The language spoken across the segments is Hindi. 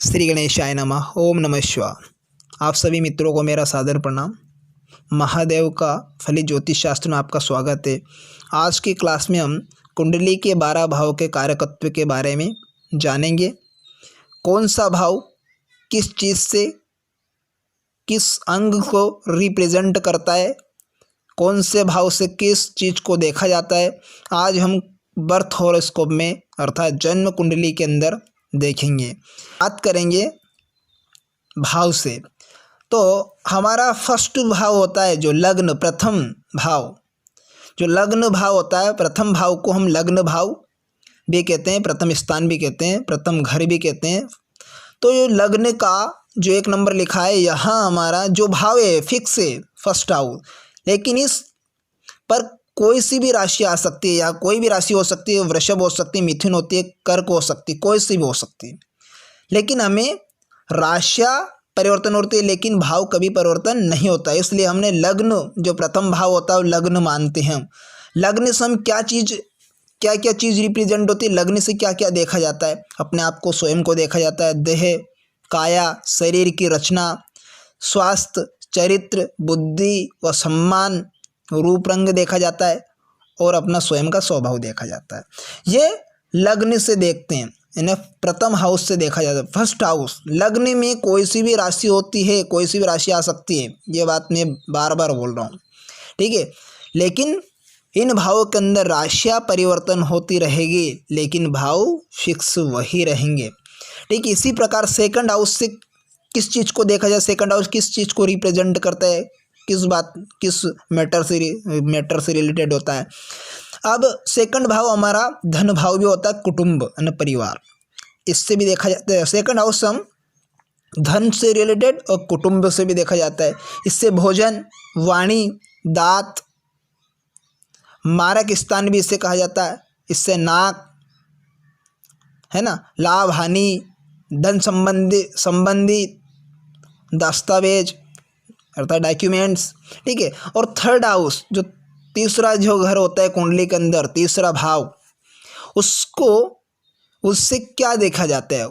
श्री गणेशाय नमः। ओम नमः शिवाय। आप सभी मित्रों को मेरा सादर प्रणाम। महादेव का फलित ज्योतिष शास्त्र में आपका स्वागत है। आज की क्लास में हम कुंडली के 12 भाव के कारकत्व के बारे में जानेंगे। कौन सा भाव किस चीज़ से किस अंग को रिप्रेजेंट करता है, कौन से भाव से किस चीज़ को देखा जाता है, आज हम बर्थ हॉरोस्कोप में अर्थात जन्म कुंडली के अंदर देखेंगे। बात करेंगे भाव से, तो हमारा फर्स्ट भाव होता है जो लग्न, प्रथम भाव। जो लग्न भाव होता है, प्रथम भाव को हम लग्न भाव भी कहते हैं, प्रथम स्थान भी कहते हैं, प्रथम घर भी कहते हैं। तो ये लग्न का जो 1 नंबर लिखा है, यहाँ हमारा जो भाव है फिक्स है, फर्स्ट हाउस। लेकिन इस पर कोई सी भी राशि आ सकती है, या कोई भी राशि हो सकती है, वृषभ हो सकती है, मिथुन होती है, कर्क हो सकती है, कोई सी भी हो सकती है। लेकिन हमें राशियाँ परिवर्तन होती है, लेकिन भाव कभी परिवर्तन नहीं होता है। इसलिए हमने लग्न जो प्रथम भाव होता है वो लग्न मानते हैं। लग्न से हम क्या क्या चीज़ रिप्रेजेंट होती है, लग्न से क्या क्या देखा जाता है, अपने आप को स्वयं को देखा जाता है। देह, काया, शरीर की रचना, स्वास्थ्य, चरित्र, बुद्धि व सम्मान, रूप रंग देखा जाता है, और अपना स्वयं का स्वभाव देखा जाता है। ये लग्न से देखते हैं, इन्हें प्रथम हाउस से देखा जाता है। फर्स्ट हाउस, लग्न में कोई सी भी राशि होती है, कोई सी भी राशि आ सकती है, ये बात मैं बार बार बोल रहा हूँ, ठीक है। लेकिन इन भावों के अंदर राशियाँ परिवर्तन होती रहेगी, लेकिन भाव फिक्स वही रहेंगे, ठीक है। इसी प्रकार सेकंड हाउस से किस चीज़ को देखा जाए, सेकंड हाउस किस चीज़ को रिप्रेजेंट करता है, किस मैटर से रिलेटेड होता है। अब सेकंड भाव हमारा धन भाव भी होता है, कुटुंब यानी परिवार, इससे भी देखा जाता है। सेकंड हाउस हम धन से रिलेटेड और कुटुंब से भी देखा जाता है। इससे भोजन, वाणी, दांत, मारक स्थान भी इससे कहा जाता है। इससे नाक, है ना, लाभ हानि, धन संबंधी दस्तावेज अर्थात डॉक्यूमेंट्स, ठीक है। और थर्ड हाउस जो तीसरा जो घर होता है कुंडली के अंदर, तीसरा भाव, उससे क्या देखा जाता है,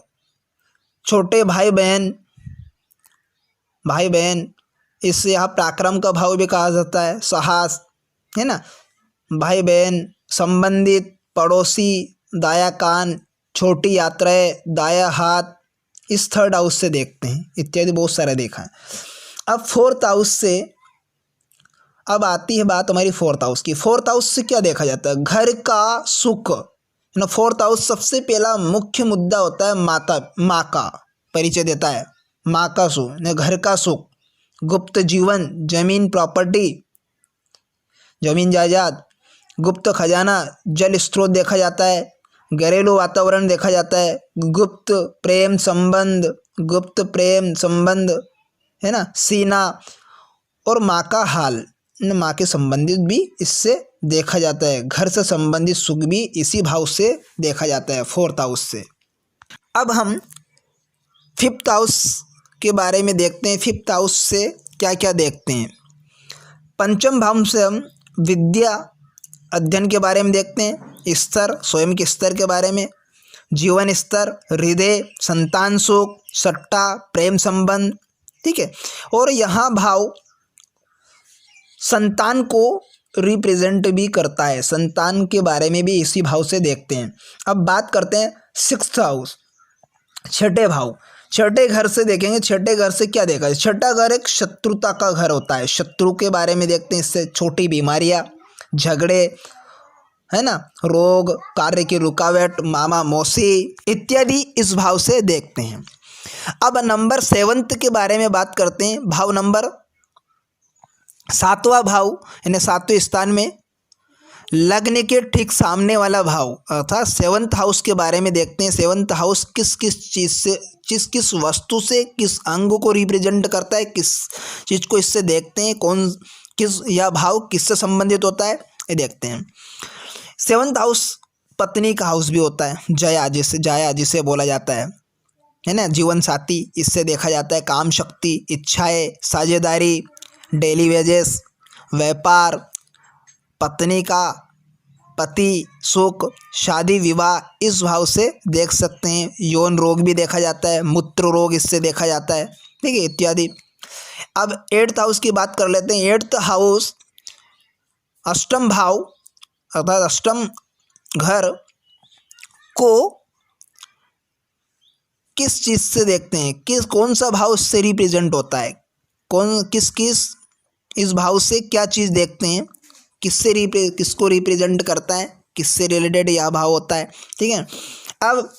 छोटे भाई बहन, इससे यहाँ पराक्रम का भाव भी कहा जाता है, साहस, है ना, भाई बहन, संबंधित, पड़ोसी, दाया कान, छोटी यात्राएं, दाया हाथ, इस थर्ड हाउस से देखते हैं, इत्यादि बहुत सारे देखा है। अब फोर्थ हाउस से अब आती है बात हमारी फोर्थ हाउस की। फोर्थ हाउस से क्या देखा जाता है, घर का सुख, ना। फोर्थ हाउस सबसे पहला मुख्य मुद्दा होता है माँ का परिचय देता है, माँ का सुख, ना, घर का सुख, गुप्त जीवन, जमीन प्रॉपर्टी, जमीन जायदाद, गुप्त खजाना, जल स्रोत देखा जाता है, घरेलू वातावरण देखा जाता है, गुप्त प्रेम संबंध, है ना, सीना, और माँ का हाल, माँ के संबंधित भी इससे देखा जाता है। घर से संबंधित सुख भी इसी भाव से देखा जाता है, फोर्थ हाउस से। अब हम फिफ्थ हाउस के बारे में देखते हैं। फिफ्थ हाउस से क्या क्या देखते हैं। पंचम भाव से हम विद्या, अध्ययन के बारे में देखते हैं, स्तर, स्वयं के स्तर के बारे में, जीवन स्तर, हृदय, संतान सुख, सट्टा, प्रेम संबंध, ठीक है। और यहाँ भाव संतान को रिप्रेजेंट भी करता है, संतान के बारे में भी इसी भाव से देखते हैं। अब बात करते हैं सिक्स्थ हाउस, छठे भाव। छठे घर से देखेंगे, छठे घर से क्या देखा है, छठा घर एक शत्रुता का घर होता है, शत्रु के बारे में देखते हैं। इससे छोटी बीमारियां, झगड़े, है ना, रोग, कार्य की रुकावट, मामा मौसी इत्यादि इस भाव से देखते हैं। अब नंबर 7 के बारे में बात करते हैं। भाव नंबर 7वां भाव, यानी 7वें स्थान में लग्न के ठीक सामने वाला भाव अर्थात 7th हाउस के बारे में देखते हैं। 7th हाउस किस चीज़ से, किस वस्तु से, किस अंग को रिप्रेजेंट करता है, किस चीज़ को इससे देखते हैं, यह भाव किससे संबंधित होता है, ये देखते हैं। 7th हाउस पत्नी का हाउस भी होता है, जाया जिसे बोला जाता है ना, जीवन साथी, इससे देखा जाता है। काम शक्ति, इच्छाएं, साझेदारी, डेली वेजेस, व्यापार, पत्नी का पति, सुख, शादी, विवाह इस भाव से देख सकते हैं। यौन रोग भी देखा जाता है, मूत्र रोग इससे देखा जाता है, ठीक है, इत्यादि। अब 8th हाउस की बात कर लेते हैं। 8th हाउस अष्टम भाव अर्थात अष्टम घर को किस चीज से देखते हैं, कौन सा भाव से रिप्रेजेंट होता है, किस इस भाव से क्या चीज देखते हैं, किसको रिप्रेजेंट करता है, किससे रिलेटेड यह भाव होता है, ठीक है। अब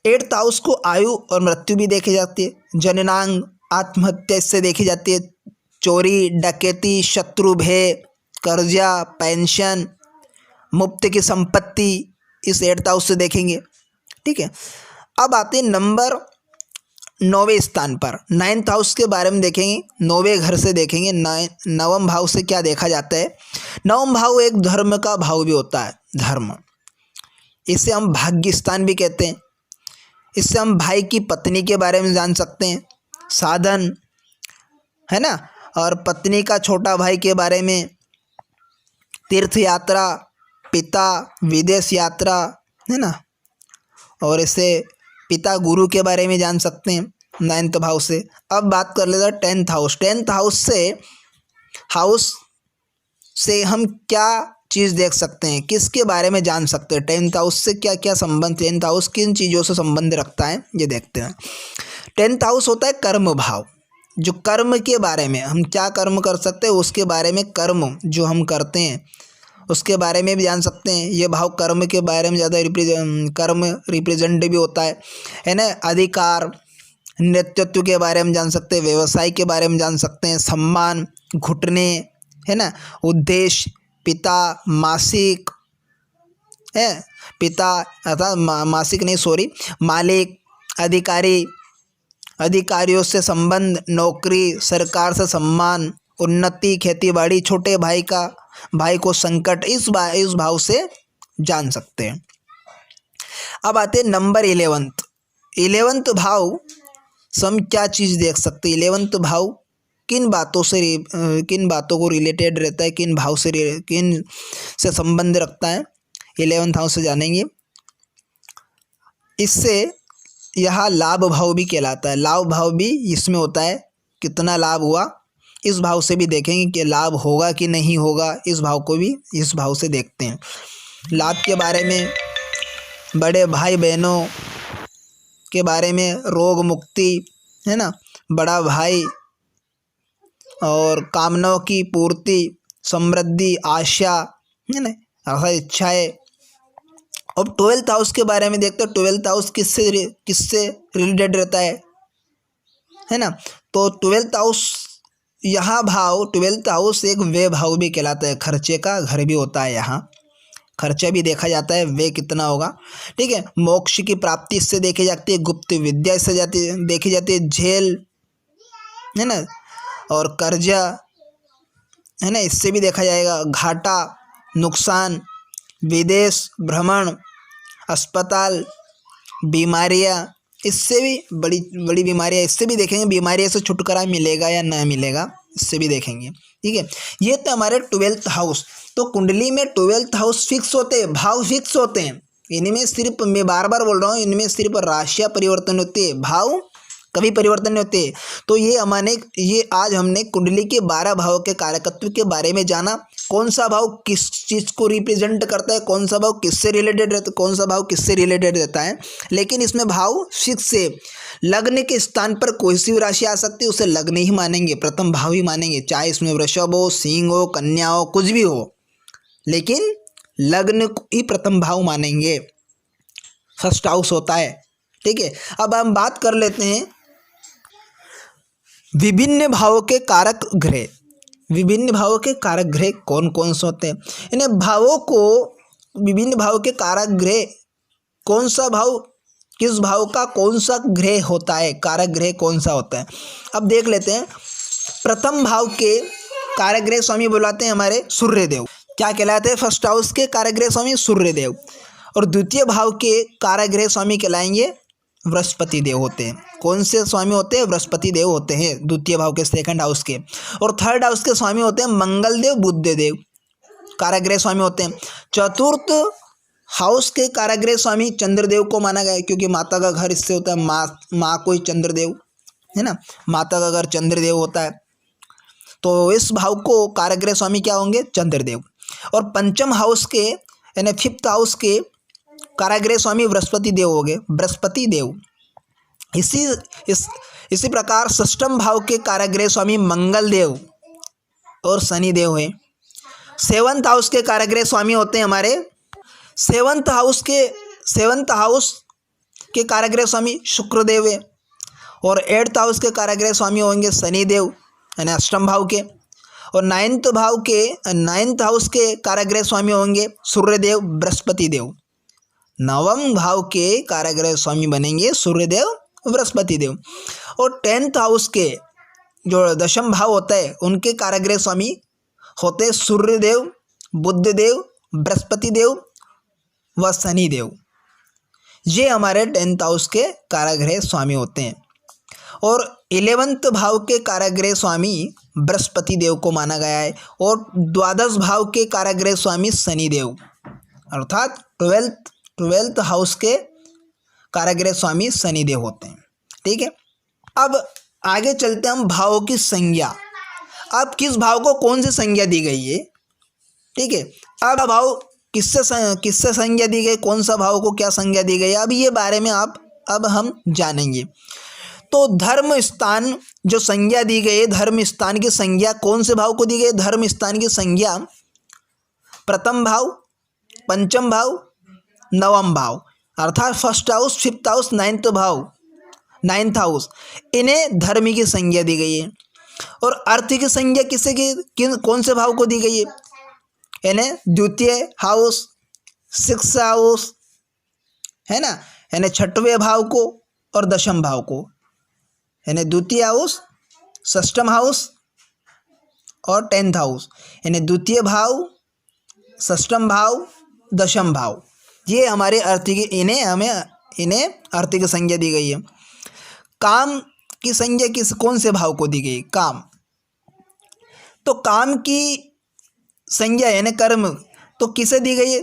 8th हाउस को आयु और मृत्यु भी देखी जाती है, जननांग, आत्महत्या इससे देखी जाती है, चोरी, डकैती, शत्रु भय, कर्जा, पेंशन, मुफ्त की संपत्ति इस 8th हाउस से देखेंगे, ठीक है। अब आते हैं नंबर 9वें स्थान पर, 9th हाउस के बारे में देखेंगे, 9वें घर से देखेंगे। 9वें भाव से क्या देखा जाता है। 9वां भाव एक धर्म का भाव भी होता है, धर्म, इसे हम भाग्य स्थान भी कहते हैं। इससे हम भाई की पत्नी के बारे में जान सकते हैं, साधन है ना, और पत्नी का छोटा भाई के बारे में, तीर्थ यात्रा, पिता विदेश यात्रा, है ना, और इसे पिता गुरु के बारे में जान सकते हैं 9th भाव से। अब बात कर लेते हैं 10th हाउस। 10th हाउस से हम क्या चीज़ देख सकते हैं, किसके बारे में जान सकते हैं, 10th हाउस से क्या क्या संबंध, 10th हाउस किन चीज़ों से संबंध रखता है, ये देखते हैं। 10th हाउस होता है कर्म भाव, जो कर्म के बारे में, हम क्या कर्म कर सकते हैं उसके बारे में, कर्म जो हम करते हैं उसके बारे में भी जान सकते हैं। ये भाव कर्म के बारे में ज़्यादा कर्म रिप्रेजेंट भी होता है ना। अधिकार, नेतृत्व के बारे में जान सकते हैं, व्यवसाय के बारे में जान सकते हैं, सम्मान, घुटने, है ना, उद्देश्य, पिता, मासिक है, पिता अर्थात मासिक नहीं सॉरी, मालिक, अधिकारी, अधिकारियों से संबंध, नौकरी, सरकार से सम्मान, उन्नति, खेतीबाड़ी, छोटे भाई को संकट, इस भाव से जान सकते हैं। अब आते हैं नंबर 11th भाव से हम क्या चीज़ देख सकते हैं। 11th भाव किन बातों को रिलेटेड रहता है, किन से संबंध रखता है, 11th हाउस से जानेंगे। इससे यह लाभ भाव भी कहलाता है, लाभ भाव भी इसमें होता है, कितना लाभ हुआ इस भाव से भी देखेंगे कि लाभ होगा कि नहीं होगा, इस भाव को भी इस भाव से देखते हैं। लाभ के बारे में, बड़े भाई बहनों के बारे में, रोग मुक्ति, है ना, बड़ा भाई, और कामनाओं की पूर्ति, समृद्धि, आशा, है ना, अर्थात इच्छाएं। अब 12th हाउस के बारे में देखते हैं। 12th हाउस किससे रिलेटेड रहता है ना। तो 12th हाउस, यहाँ भाव 12th हाउस एक व्यय भाव भी कहलाता है, खर्चे का घर भी होता है, यहाँ खर्चा भी देखा जाता है, व्यय कितना होगा, ठीक है। मोक्ष की प्राप्ति इससे देखी जाती है, गुप्त विद्या इससे देखी जाती है, झेल, है ना, और कर्जा, है ना, इससे भी देखा जाएगा, घाटा, नुकसान, विदेश भ्रमण, अस्पताल, बीमारियां, इससे भी बड़ी बीमारियां, इससे भी देखेंगे, बीमारियों से छुटकारा मिलेगा या ना मिलेगा, इससे भी देखेंगे, ठीक है। ये तो हमारे 12th हाउस। तो कुंडली में 12th हाउस फिक्स होते हैं, भाव फिक्स होते हैं, इनमें सिर्फ, मैं बार बार बोल रहा हूँ, इनमें सिर्फ राशियाँ परिवर्तन होती है, भाव कभी परिवर्तन नहीं होते। तो ये आज हमने कुंडली के 12 भावों के कारकत्व के बारे में जाना, कौन सा भाव किस चीज़ को रिप्रेजेंट करता है, कौन सा भाव किससे रिलेटेड रहता है, कौन सा भाव किससे रिलेटेड रहता है। लेकिन इसमें भाव फिक्स से, लग्न के स्थान पर कोई सी भी राशि आ सकती है, उसे लग्न ही मानेंगे, प्रथम भाव ही मानेंगे, चाहे इसमें वृषभ हो, सिंह हो, कन्या हो, कुछ भी हो, लेकिन लग्न ही प्रथम भाव मानेंगे, फर्स्ट हाउस होता है, ठीक है। अब हम बात कर लेते हैं विभिन्न भावों के कारक ग्रह। विभिन्न भावों के कारक ग्रह कौन कौन से होते हैं, इन्हें भावों को, विभिन्न भावों के कारक ग्रह, कौन सा भाव किस भाव का कौन सा ग्रह होता है, कारक ग्रह कौन सा होता है। अब देख लेते हैं। प्रथम भाव के कारक ग्रह स्वामी बुलाते हैं हमारे सूर्यदेव, क्या कहलाते हैं, फर्स्ट हाउस के कारक ग्रह स्वामी सूर्यदेव। और द्वितीय भाव के कारक ग्रह स्वामी कहलाएंगे बृहस्पति देव होते हैं। कौन से स्वामी होते हैं, बृहस्पति देव होते हैं द्वितीय भाव के, सेकंड हाउस के। और थर्ड हाउस के स्वामी होते हैं मंगल देव, बुध देव। कारागृह स्वामी होते हैं। चतुर्थ हाउस के कारागृह स्वामी चंद्रदेव को माना गया है, क्योंकि माता का घर इससे होता है, माँ कोई चंद्रदेव है ना, माता का घर चंद्रदेव होता है, तो इस भाव को कारागृह स्वामी क्या होंगे, चंद्रदेव। और पंचम हाउस के यानी फिफ्थ हाउस के कारागृह स्वामी बृहस्पति देव हो गए, बृहस्पति देव। इसी प्रकार षष्ठम भाव के कारागृह स्वामी मंगल देव और शनि देव है। सेवंथ हाउस के कारागृह स्वामी होते हैं हमारे सेवंथ हाउस के कारागृह स्वामी शुक्रदेव है। और एट्थ हाउस के कारागृह स्वामी होंगे शनिदेव यानी अष्टम भाव के। और नाइन्थ हाउस के कारागृह स्वामी होंगे सूर्यदेव बृहस्पति देव। नवम भाव के कारागृह स्वामी बनेंगे सूर्यदेव बृहस्पति देव। और टेंथ हाउस के जो दशम भाव होता है उनके कारागृह स्वामी होते सूर्यदेव, बुधदेव, बृहस्पति देव व शनिदेव। ये हमारे टेंथ हाउस के कारागृह स्वामी होते हैं। और 11वें भाव के कारागृह स्वामी बृहस्पति देव को माना गया है। और द्वादश भाव के कारागृह स्वामी शनिदेव, अर्थात ट्वेल्थ हाउस के कारागृह स्वामी शनिदेव होते हैं। ठीक है, अब आगे चलते हैं हम भावों की संज्ञा। अब किस भाव को कौन सी संज्ञा दी गई है, ठीक है, अब भाव किससे संज्ञा दी गई, कौन सा भाव को क्या संज्ञा दी गई, अब ये बारे में अब हम जानेंगे। तो धर्म स्थान जो संज्ञा दी गई, धर्म स्थान की संज्ञा कौन से भाव को दी गई, धर्म स्थान की संज्ञा प्रथम भाव, पंचम भाव, नवम भाव, अर्थात first house, fifth house, ninth house, इन्हें धर्म की संज्ञा दी गई है। और अर्थ की संज्ञा कौन से भाव को दी गई है, इन्हें द्वितीय हाउस, सिक्स्थ हाउस है ना, यानी छठवें भाव को और दशम भाव को, यानी द्वितीय हाउस, षष्ठम हाउस और 10th हाउस, यानी द्वितीय भाव, षष्ठम भाव, दशम भाव, ये हमारे अर्थ की इन्हें अर्थ की संज्ञा दी गई है। काम की संज्ञा कौन से भाव को दी गई, काम, तो काम की संज्ञा यानी कर्म तो किसे दी गई है,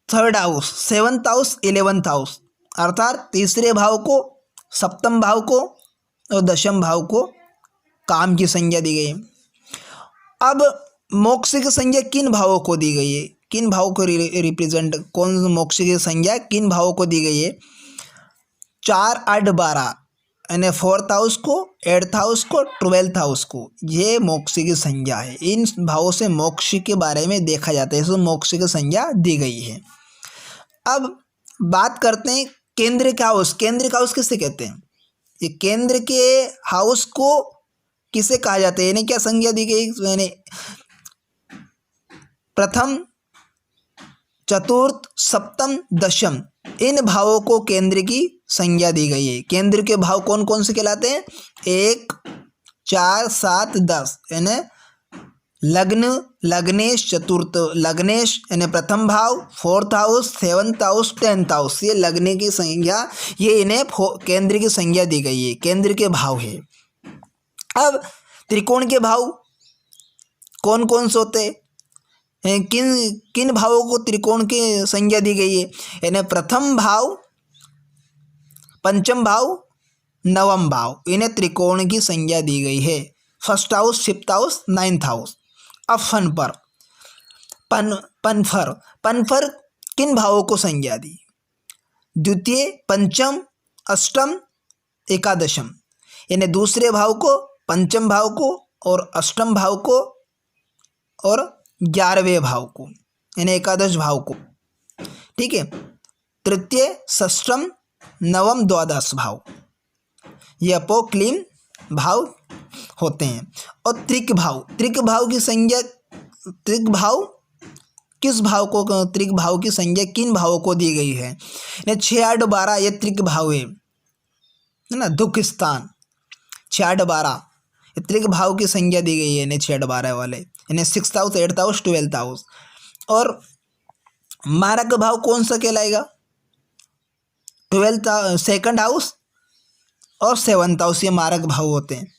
third house, 7th house, 11th house, अर्थात तीसरे भाव को, सप्तम भाव को और दशम भाव को काम की संज्ञा दी गई है। अब मोक्ष की संज्ञा किन भावों को दी गई है, किन भावों को रिप्रेजेंट, कौन मोक्ष की संज्ञा किन भावों को दी गई है, 4, 8, 12 यानी 4th हाउस को, 8th हाउस को, 12th हाउस को, ये मोक्ष की संज्ञा है। इन भावों से मोक्ष के बारे में देखा जाता है, इसको मोक्ष की संज्ञा दी गई है। अब बात करते हैं केंद्रिक हाउस। केंद्रिक हाउस किसे कहते हैं, ये केंद्र के हाउस को किसे कहा जाता है, यानी क्या संज्ञा दी गई, यानी प्रथम, चतुर्थ, सप्तम, दशम, इन भावों को केंद्र की संज्ञा दी गई है। केंद्र के भाव कौन कौन से कहलाते हैं, 1, 4, 7, 10, यानी लग्न, लग्नेश, चतुर्थ लग्नेश यानी प्रथम भाव, 4th house, 7th house, 10th house, ये लग्न की संज्ञा, ये इन्हें केंद्र की संज्ञा दी गई है, केंद्र के भाव है। अब त्रिकोण के भाव कौन कौन से होते हैं, किन भावों को त्रिकोण की संज्ञा दी गई है, यानी प्रथम भाव, पंचम भाव, नवम भाव, इन्हें त्रिकोण की संज्ञा दी गई है। First house, fifth house, 9th house. अब पनफर किन भावों को संज्ञा दी, द्वितीय, पंचम, अष्टम, एकादशम, यानी दूसरे भाव को, पंचम भाव को और अष्टम भाव को और 11वें भाव को, यानी एकादश भाव को, ठीक है। तृतीय, षष्ठम, नवम, द्वादश भाव, ये अपोक्लिन भाव होते हैं। और त्रिक भाव की संज्ञा, त्रिक भाव किस भाव को, त्रिक भाव की संज्ञा किन भावों को दी गई है, 6, 8, 12 ये त्रिक भाव है ना, दुख स्थान 6, 8, 12 ये त्रिक भाव की संज्ञा दी गई है, 6, 8, 12 वाले, यानी 6th house, 8th house, 12th house. और मारक भाव कौन सा कहलाएगा, 2nd हाउस और 7th हाउस, ये मारक भाव होते हैं।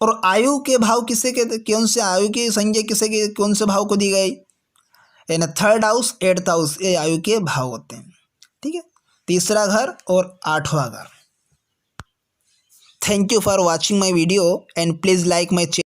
और आयु के भाव किसे कहते, कौन से आयु की संज्ञा किसे के कौन से भाव को दी गई, यानी थर्ड हाउस, एट्थ हाउस, ये आयु के भाव होते हैं। ठीक है, तीसरा घर और आठवां घर। Thank you for watching my video and please like my channel.